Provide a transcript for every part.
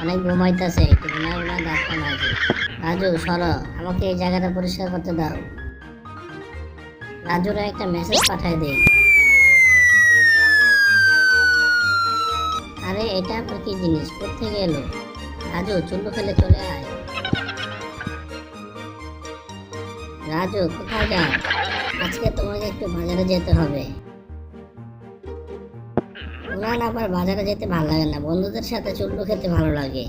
অনেক ঘুমাইতেছে, একটু ঘুমায় ঘুমায় ডাক্তার নাকি। রাজু সরো, আমাকে এই জায়গাটা পরিষ্কার করতে দাও। রাজুরা একটা মেসেজ পাঠায় দেই। আরে এটা আবার কি জিনিস, কোত্থেকে এলো? রাজু চুল্লু ফেলে চলে আয়। রাজু কোথায় যাও? আজকে তোমাকে একটু বাজারে যেতে হবে। না না, আবার বাজারে যেতে ভালো লাগে না, বন্ধুদের সাথে চুল্লু খেতে ভালো লাগে।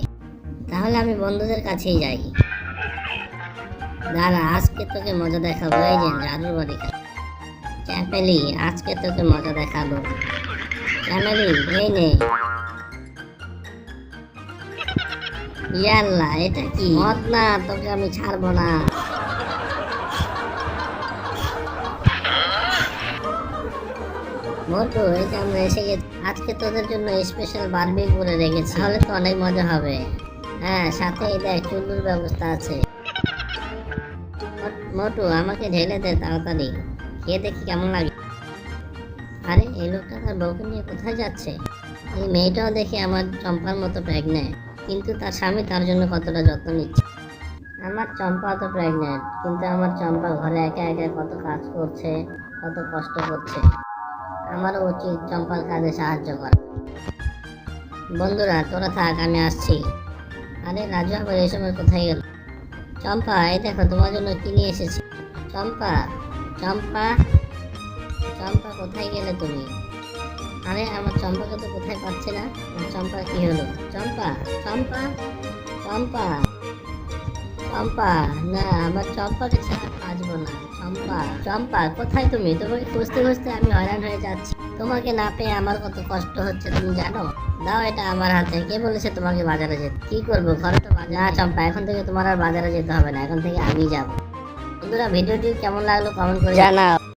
তাহলে আমি বন্ধুদের কাছেই যাই। দাঁড়া, আজকে তোকে মজা দেখাবো। এই যে রাজুর বাড়ি। চ্যাপেলি, আজকে তোকে মজা দেখাবো। চ্যাপেলি এই নে। ইয়াল্লা, এটা কি মদ? না, তোকে আমি ছাড়বো না। মোটু, এই যে আমরা এসে গেছি। আজকে তোদের জন্য স্পেশাল বারবি করে রেখেছি, তাহলে তো অনেক মজা হবে। হ্যাঁ, সাথে এই দেখ চুল্লুর ব্যবস্থা আছে। মোটু আমাকে ঢেলে দে তাড়াতাড়ি, খেয়ে দেখি কেমন লাগে। আরে এই লোকটা তার বউকে নিয়ে কোথায় যাচ্ছে? এই মেয়েটাও দেখি আমার চম্পার মতো প্রেগনেন্ট, কিন্তু তার স্বামী তার জন্য কতটা যত্ন নিচ্ছে। আমার চম্পা তো প্রেগনেন্ট, কিন্তু আমার চম্পা ঘরে একা একা কত কাজ করছে, কত কষ্ট করছে। আমারও উচিত চম্পার কাজে সাহায্য করা। বন্ধুরা তোরা থাক, আমি আসছি। আরে রাজু আবার এই সময় কোথায় গেল? চম্পা, এই দেখো তোমার জন্য কি নিয়ে এসেছি। চম্পা, চম্পা, চম্পা কোথায় গেলে তুমি? আরে আমার চম্পাকে তো কোথায় পাচ্ছি না। আমার চম্পা কি হলো? চম্পা, চম্পা, চম্পা, চম্পা, না আমার চম্পাকে ছাড়া বাঁচবো না। চম্পা, চম্পা কোথায় তুমি? তোমাকে খুঁজতে খুঁজতে আমি হয়রান হয়ে যাচ্ছি। তোমাকে না পেয়ে আমার কত কষ্ট হচ্ছে তুমি জানো? দাও এটা আমার হাতে। কে বলেছে তোমাকে বাজারে যেতে? কি করবো, ঘরে তো বাজার। না চম্পা, এখন থেকে তোমার আর বাজারে যেতে হবে না, এখন থেকে আমি যাবো। বন্ধুরা ভিডিওটি কেমন লাগলো কমেন্ট করে জানাও।